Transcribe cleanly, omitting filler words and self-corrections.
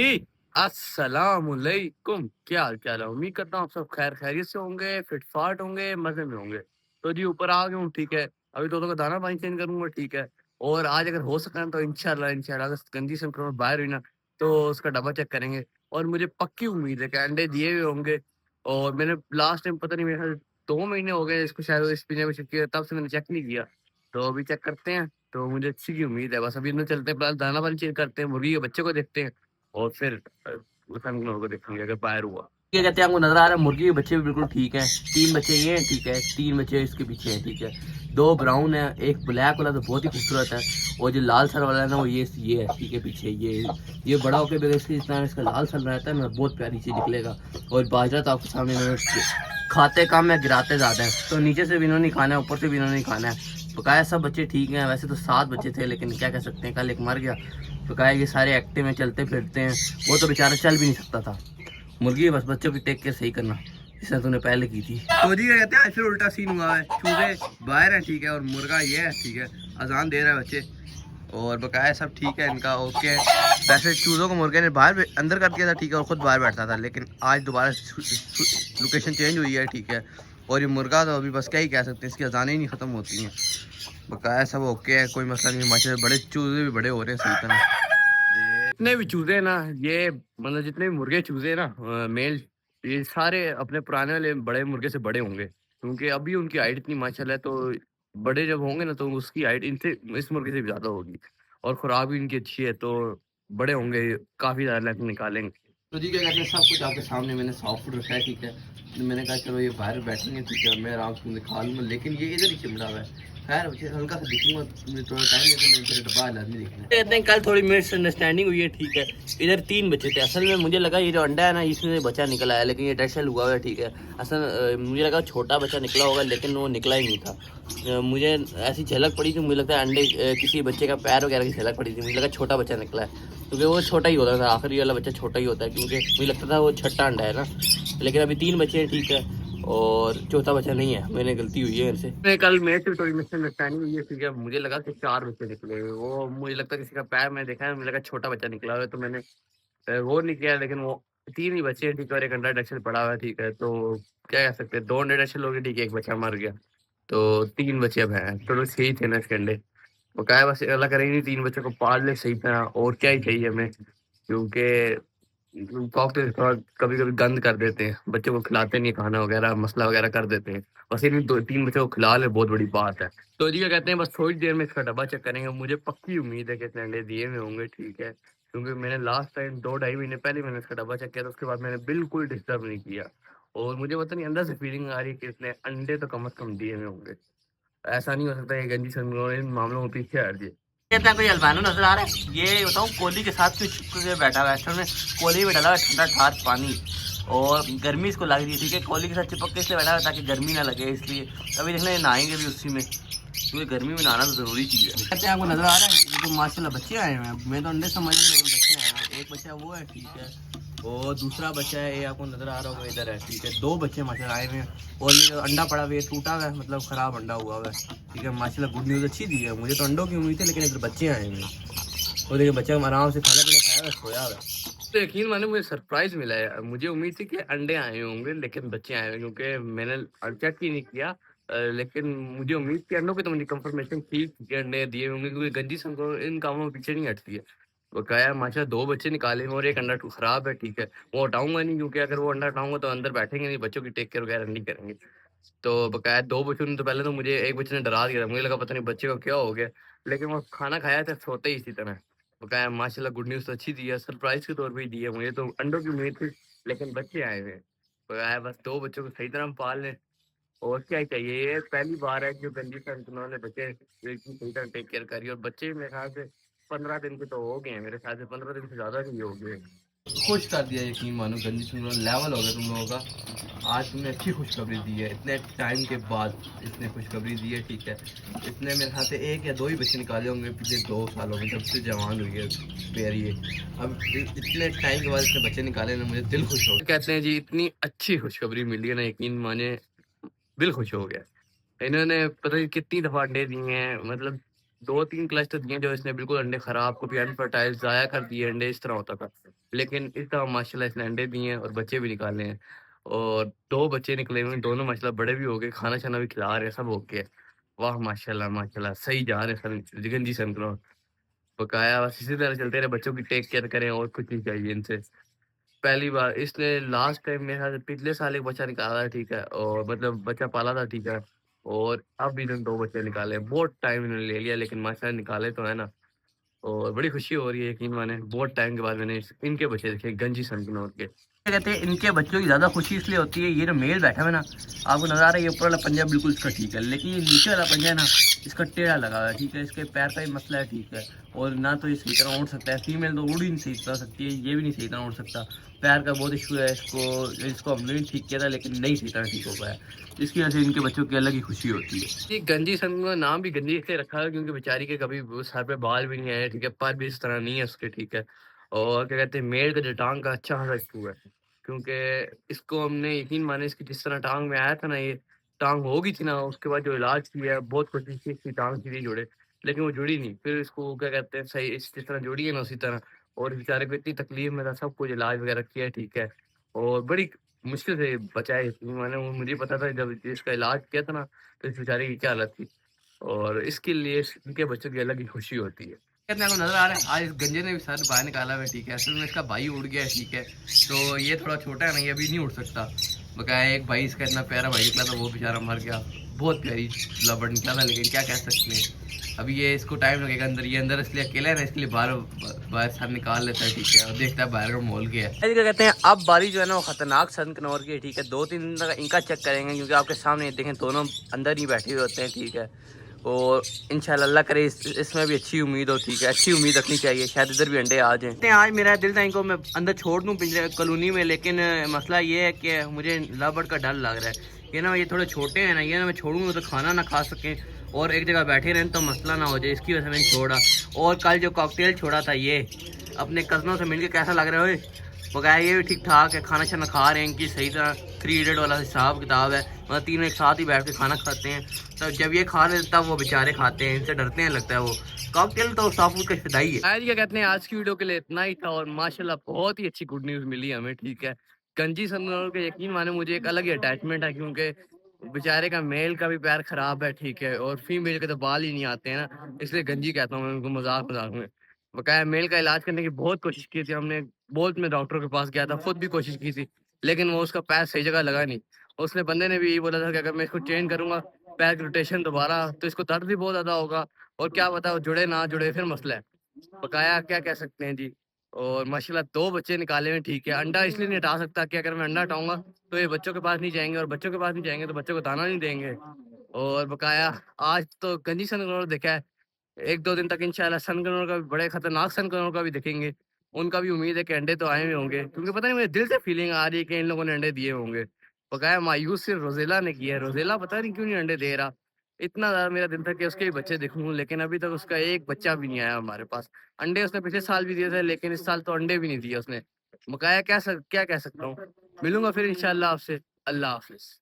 जी, अस्सलामुअलैकुम, क्या हाल-चाल है? उम्मीद करता हूँ आप सब खैरियत से होंगे, फिट-फाट होंगे, मज़े में होंगे। तो जी ऊपर आ गया हूँ, ठीक है। अभी तोतों का दाना-पानी चेंज करूँगा, ठीक है। और आज अगर हो सका ना तो इंशाल्लाह अगर गंदी संक्रमण बाहर हुई ना, तो उसका डब्बा चेक करेंगे। और मुझे पक्की उम्मीद है कि अंडे दिए हुए होंगे। और मैंने लास्ट टाइम पता नहीं मेरे ख़्याल 2 महीने हो गए इसको शायद इस पिंजरे में शिफ्ट किए, तब से मैंने चेक नहीं किया। तो अभी चेक करते हैं, तो मुझे इसी की उम्मीद है। बस अभी इधर चलते हैं, फिलहाल दाना-पानी चेंज करते हैं, मुर्गी के बच्चे को देखते हैं। और फिर सनफ्लावर को देखेंगे अगर फायर हुआ। क्या कहते हैं आपको नज़र आ रहा है मुर्गी के बच्चे भी बिल्कुल ठीक हैं। 3 बच्चे ये हैं ठीक है, 3 बच्चे इसके पीछे हैं ठीक है। 2 ब्राउन है, एक ब्लैक वाला तो बहुत ही खूबसूरत है और जो लाल सर वाला है ना वो ये है ठीक है पीछे ये बड़ा होकर भी इसके जितना इसका लाल सर रहता है ना बहुत प्यारी चीज़ निकलेगा। और बाजरा तो आपके सामने इन्होंने खाते कम है गिराते ज़्यादा है। तो नीचे से भी इन्होंने नहीं खाना है, ऊपर से भी इन्होंने नहीं खाना है। बकाया सब बच्चे ठीक हैं, वैसे तो 7 बच्चे थे लेकिन क्या कह सकते हैं कल एक मर गया। बकाया ये सारे एक्टिव हैं, चलते फिरते हैं। वो तो बेचारा चल भी नहीं सकता था। मुर्गी बस बच्चों की टेक केयर सही करना, जिसने तूने पहले की थी। तो जी क्या कहते हैं फिर उल्टा सीन हुआ है, चूजे बाहर हैं ठीक है और मुर्गा ये है ठीक है। अजान दे रहा है बच्चे और बकाया सब ठीक है इनका ओके है। वैसे चूज़ों को मुर्गे ने बाहर अंदर कर दिया था ठीक है और ख़ुद बाहर बैठता था, लेकिन आज दोबारा लोकेशन चेंज हुई है ठीक है। और ये मुर्गा तो अभी बस क्या ही कह सकते हैं, इसकी अजानें ही नहीं ख़त्म होती हैं। बकाया सब ओके है, कोई मसला नहीं। माशाल्लाह बड़े चूजे भी बड़े हो रहे हैं सही तरह। ये जितने भी चूजे हैं ना, ये मतलब जितने भी मुर्गे चूजे हैं ना मेल, ये सारे अपने पुराने वाले बड़े मुर्गे से बड़े होंगे, क्योंकि अभी उनकी हाइट इतनी माशाल्लाह है। तो बड़े जब होंगे ना तो उसकी हाइट इनसे इस मुर्गे से भी ज़्यादा होगी। और खुराक भी इनकी अच्छी है, तो बड़े होंगे, काफ़ी ज़्यादा लाइफ निकालेंगे। तो जी क्या कहते हैं सब कुछ आपके सामने मैंने सॉफ्ट फूड रखा है ठीक है। तो मैंने कहा चलो ये बाहर बैठेंगे ठीक है, मैं आराम से खा लूँगा, लेकिन ये इधर ही चिमड़ा हुआ है। खैर मुझे हल्का सा दिखूंगा, मुझे थोड़ा टाइम लगेगा, मैं तेरे डब्बा लाजमी देखना। कहते हैं कल थोड़ी मिसअंडरस्टैंडिंग हुई है ठीक है। इधर 3 बच्चे थे, असल में मुझे लगा ये जो अंडा है ना इसमें से बच्चा निकला है, लेकिन ये डेड सेल हुआ है ठीक है। असल मुझे लगा छोटा बच्चा निकला होगा, लेकिन वो निकला ही नहीं था। मुझे ऐसी झलक पड़ी थी, मुझे लगता है अंडे किसी बच्चे का पैर वगैरह की झलक पड़ी थी, मुझे लगा छोटा बच्चा निकला है, क्योंकि वो छोटा ही होता था। आखिरी वाला बच्चा छोटा ही होता है, क्योंकि मुझे लगता था वो छठा अंडा है ना। लेकिन अभी 3 बच्चे हैं ठीक है और चौथा बच्चा नहीं है, मैंने गलती हुई है इनसे। मैं कल मैच में थोड़ी मिसअंडरस्टैंडिंग हुई है ठीक है। मुझे लगा कि 4 बच्चे निकले, वो मुझे लगता है किसी का पैर मैंने देखा है, मुझे लगा छोटा बच्चा निकला हुआ है, तो मैंने गौर नहीं किया। लेकिन वो 3 ही बच्चे हैं ठीक है और 1 अंडा डेड सेल पड़ा हुआ है ठीक है। तो क्या कह सकते हैं, 2 अंडे डेड सेल हो गए ठीक है, 1 बच्चा मर गया। तो 3 बच्चे अब हैं, चलो 6 ही थे ना इसके अंडे। वो क्या है बस अल्लाह करे नहीं 3 बच्चों को पाल ले सही तरह, और क्या ही चाहिए हमें। क्योंकि डॉक्टर थोड़ा कभी-कभी गंद कर देते हैं, बच्चों को खिलाते नहीं खाना वगैरह, मसला वगैरह कर देते हैं। बस इन 2-3 बच्चों को खिला लें बहुत बड़ी बात है। तो जी क्या कहते हैं बस थोड़ी देर में इसका डब्बा चेक करेंगे, मुझे पक्की उम्मीद है कि इसने अंडे दिए हुए होंगे, ठीक है। क्योंकि मैंने लास्ट टाइम 2 ढाई महीने पहले मैंने इसका डब्बा चेक किया था, उसके बाद मैंने बिल्कुल डिस्टर्ब नहीं किया। और मुझे पता नहीं अंदर से फीलिंग आ रही है कि इसने अंडे तो कम से कम दिए हुए होंगे। ऐसा नहीं हो सकता ये गंजी संगरों इन मामलों में पीछे हट जाए। कहते हैं कोई अल्बानो नजर आ रहा है, ये बताऊँ कोहली के साथ क्यों चिपक के बैठा हुआ है। असल में कोहली में डाला हुआ है ठंडा ठार पानी और गर्मी इसको लग रही है ठीक है। कोहली के साथ चिपक के इसलिए बैठा हुआ है ताकि गर्मी ना लगे, इसलिए अभी देखना ये नहाएंगे भी उसी में, क्योंकि गर्मी में नहाना तो जरूरी चीज़ है। कहते हैं आपको नजर आ रहा है ये तो माशाल्लाह बच्चे आए हुए हैं, मैं तो अंडे समझ रहा लेकिन बच्चे आए हुए हैं। एक बच्चा वो है ठीक है और दूसरा बच्चा है ये आपको नजर आ रहा होगा इधर है ठीक है। 2 बच्चे माशाल्लाह आए हुए हैं और ये अंडा पड़ा हुआ है, टूटा हुआ है, मतलब खराब अंडा हुआ हुआ है ठीक है। माशाल्लाह गुड न्यूज़ अच्छी दी है, मुझे तो अंडों की उम्मीद थी लेकिन इधर बच्चे आए हुए हैं। और देखिए बच्चा आराम से खाना पीना खाया हुआ है, सोया हुआ है। तो यकीन माने मुझे सरप्राइज़ मिला है, मुझे उम्मीद थी कि अंडे आए होंगे लेकिन बच्चे आए हैं, क्योंकि मैंने चेक ही नहीं किया। लेकिन मुझे उम्मीद थी अंडों की, तो मुझे कंफर्मेशन थी कि अंडे दिए होंगे, क्योंकि गंजी संख्या इन कामों में पीछे नहीं हटती है। बकाया माशाल्लाह 2 बच्चे निकाले हैं और 1 अंडा खराब है ठीक है। वो हटाऊँगा नहीं, क्योंकि अगर वो अंडा हटाऊँगा तो अंदर बैठेंगे नहीं, बच्चों की टेक केयर वगैरह नहीं करेंगे। तो बकाया 2 बच्चों ने तो पहले तो मुझे 1 बच्चे ने डरा दिया था, मुझे लगा पता नहीं बच्चे को क्या हो गया। लेकिन वो खाना खाया था सोते ही इसी तरह। बकाया माशाल्लाह गुड न्यूज़ तो अच्छी दी है, सरप्राइज़ के तौर पे ही दी है। मुझे तो अंडों की उम्मीद थी लेकिन बच्चे आए हुए हैं। बकाया बस 2 बच्चों को सही तरह हम पाल लें, और क्या ही चाहिए। ये पहली बार है कि गंजी उन्होंने बच्चे की सही तरह टेक केयर करी, और बच्चे मेरे ख्याल से 15 दिन के तो हो गए हैं, मेरे ख्याल से 15 दिन से ज़्यादा ही हो गए। खुश कर दिया यकीन मानो, गंजी सुन लेवल हो गया तुम लोगों का। आज तुमने अच्छी खुशखबरी दी है, इतने टाइम के बाद इसने खुशखबरी दी है ठीक है। इसने मेरे ख्याल से 1 या 2 ही बच्चे निकाले होंगे पिछले 2 सालों में, जब से जवान हुई है पेयर ये। अब इतने टाइम के बाद इसने बच्चे निकाले ना, मुझे दिल खुश हो गया। कहते हैं जी इतनी अच्छी खुशखबरी मिली है ना, यकीन माने दिल खुश हो गया। इन्होंने पता नहीं कितनी दफ़ा अंडे दिए हैं, मतलब 2-3 क्लच तो दिए हैं जो इसने बिल्कुल अंडे खराब, कभी अनफर्टाइल ज़ाया कर दिए अंडे, इस तरह होता था। लेकिन इस दफ़ा माशाल्लाह इसने अंडे दिए हैं और बच्चे भी निकाले हैं। और 2 बच्चे निकले हुए हैं, दोनों माशाल्लाह बड़े भी हो गए, खाना-शाना भी खिला रहे हैं, सब ओके है। वाह! माशाल्लाह, माशाल्लाह सही जा रहे हैं गंजी सनफ्लावर। बकाया बस इसी तरह चलते रहे, बच्चों की टेक केयर करें और कुछ नहीं चाहिए इनसे। पहली बार इसने लास्ट टाइम मेरे ख़्याल से पिछले साल एक बच्चा निकाला था, ठीक है? और मतलब बच्चा पाला था, ठीक है? और अब इन्होंने 2 बच्चे निकाले हैं। बहुत टाइम इन्होंने ले लिया लेकिन माशाल्लाह निकाले तो है ना। और बड़ी खुशी हो रही है यकीन माने, बहुत टाइम के बाद मैंने इनके बच्चे देखे गंजी सनकनौर के। क्या कहते हैं, इनके बच्चों की ज़्यादा खुशी इसलिए होती है, ये जो मेल बैठा हुआ है ना, आपको नज़र आ रहा है, ये ऊपर वाला पंजा बिल्कुल इसका ठीक है, लेकिन ये नीचे वाला पंजा है ना, इसका टेढ़ा लगा हुआ है, ठीक है? इसके पैर का ही मसला है, ठीक है? और ना तो ये सही तरह उड़ सकता है, फीमेल तो उड़ ही नहीं सही तरह सकती है, ये भी नहीं सही तरह उड़ सकता। पैर का बहुत इशू है इसको, इसको हमने भी ठीक किया था लेकिन नहीं सही तरह ठीक हो पाया। इसकी वजह से इनके बच्चों की अलग ही खुशी होती है। ये गंजी सन का नाम भी गंजी इसलिए रखा है क्योंकि बेचारी के कभी वो सर पे बाल भी नहीं आए, ठीक है? पर भी इस तरह नहीं है उसके, ठीक है? और क्या कहते हैं, मेल का जो टाँग का अच्छा खासा इशू है। क्योंकि इसको हमने यकीन माने, इसकी जिस तरह टाँग में आया था ना, ये टाँग हो गई थी ना, उसके बाद जो इलाज किया है, बहुत कोशिश की इसकी टाँग सीधी जुड़े, लेकिन वो जुड़ी नहीं। फिर इसको क्या कहते हैं, सही इस जिस तरह जुड़ी है ना उसी तरह, और बेचारे को इतनी तकलीफ में था, सब कुछ इलाज वगैरह किया, ठीक है? और बड़ी मुश्किल से बचा है यकीन माने, वो मुझे पता था जब इसका इलाज किया था ना, तो इस बेचारे की क्या हालत थी। और इसके लिए इनके बच्चों की अलग ही खुशी होती है। कहते हैं, आपको नज़र आ रहा है, आज इस गंजे ने भी सर बाहर निकाला हुआ है, ठीक है? असल में इसका भाई उड़ गया है, ठीक है? तो ये थोड़ा छोटा है ना, ये अभी नहीं उड़ सकता। बकाया एक भाई इसका इतना प्यारा भाई निकला था, वो बेचारा मर गया। बहुत प्यारी लबड़ निकला था, लेकिन क्या कह सकते हैं। अभी ये इसको टाइम लगेगा अंदर, ये अंदर इसलिए अकेला है ना, इसके लिए बाहर बाहर सर निकाल लेता है, ठीक है? और देखता है बाहर का माहौल क्या है। क्या कहते हैं, अब बारी जो है ना वो खतरनाक सनकनौर की है, ठीक है? 2-3 दिन तक इनका चेक करेंगे क्योंकि आपके सामने देखें दोनों अंदर ही बैठे हुए होते हैं, ठीक है? और इंशाल्लाह अल्लाह करे इसमें भी अच्छी उम्मीद हो, ठीक है? अच्छी उम्मीद रखनी चाहिए, शायद इधर भी अंडे आ जाएं। आज मेरा दिल था इनको मैं अंदर छोड़ दूं पिंजरे कॉलोनी में, लेकिन मसला ये है कि मुझे लव का डर लग रहा है। ये ना, ये थोड़े छोटे हैं ना, ये ना मैं छोड़ूंगा तो खाना ना खा सकें और एक जगह बैठे रहें तो मसला ना हो जाए, इसकी वजह से मैंने छोड़ा। और कल जो कॉकटेल छोड़ा था, ये अपने कज़नों से मिलके कैसा लग रहा है? बकाया ये भी ठीक ठाक है, खाना शाना खा रहे हैं, इनकी सही तरह 3 इडियट वाला हिसाब किताब है, मतलब तीनों एक साथ ही बैठ के खाना खाते हैं। तो जब ये खा रहे तब वो बेचारे खाते हैं, इनसे डरते हैं लगता है वो। कॉकटेल तो साफूद का फिदाई है। आज क्या कहते हैं, आज की वीडियो के लिए इतना ही था और माशाल्लाह बहुत ही अच्छी गुड न्यूज़ मिली हमें, ठीक है? गंजी सनोर के यकीन माने मुझे एक अलग ही अटैचमेंट है, क्योंकि बेचारे का मेल का भी पैर खराब है, ठीक है? और फीमेल के तो बाल ही नहीं आते हैं ना, इसलिए गंजी कहता हूँ मैं उनको मज़ाक-मज़ाक में। बकाया मेल का इलाज करने की बहुत कोशिश की थी हमने, बोल्ट में डॉक्टर के पास गया था, खुद भी कोशिश की थी, लेकिन वो उसका पैर सही जगह लगा नहीं। उसने बंदे ने भी यही बोला था कि अगर मैं इसको चेंज करूँगा पैर की रोटेशन दोबारा, तो इसको दर्द भी बहुत ज़्यादा होगा और क्या पता वो जुड़े ना जुड़े, फिर मसला है। बकाया क्या कह सकते हैं जी। और माशाल्लाह 2 बच्चे निकाले हैं, ठीक है? अंडा इसलिए नहीं हटा सकता कि अगर मैं अंडा हटाऊँगा तो ये बच्चों के पास नहीं जाएँगे और बच्चों के पास नहीं जाएँगे तो बच्चों को दाना नहीं देंगे। और बकाया आज तो गंजी सनग्लोर देखा है, 1-2 दिन तक इंशाल्लाह सनग्लोर का भी, बड़े खतरनाक सनग्लोर का भी दिखेंगे। उनका भी उम्मीद है कि अंडे तो आए हुए होंगे, क्योंकि पता नहीं मुझे दिल से फीलिंग आ रही है कि इन लोगों ने अंडे दिए होंगे। बकाया मायूस सिर्फ रोज़ेला ने किया है, रोज़ेला पता नहीं क्यों नहीं अंडे दे रहा। इतना ज़्यादा मेरा दिल था कि उसके भी बच्चे देखूँ, लेकिन अभी तक उसका एक बच्चा भी नहीं आया हमारे पास। अंडे उसने पिछले साल भी दिए थे, लेकिन इस साल तो अंडे भी नहीं दिए उसने। बकाया क्या कह सकता हूँ। मिलूँगा फिर इंशाल्लाह आपसे। अल्लाह हाफ़िज़।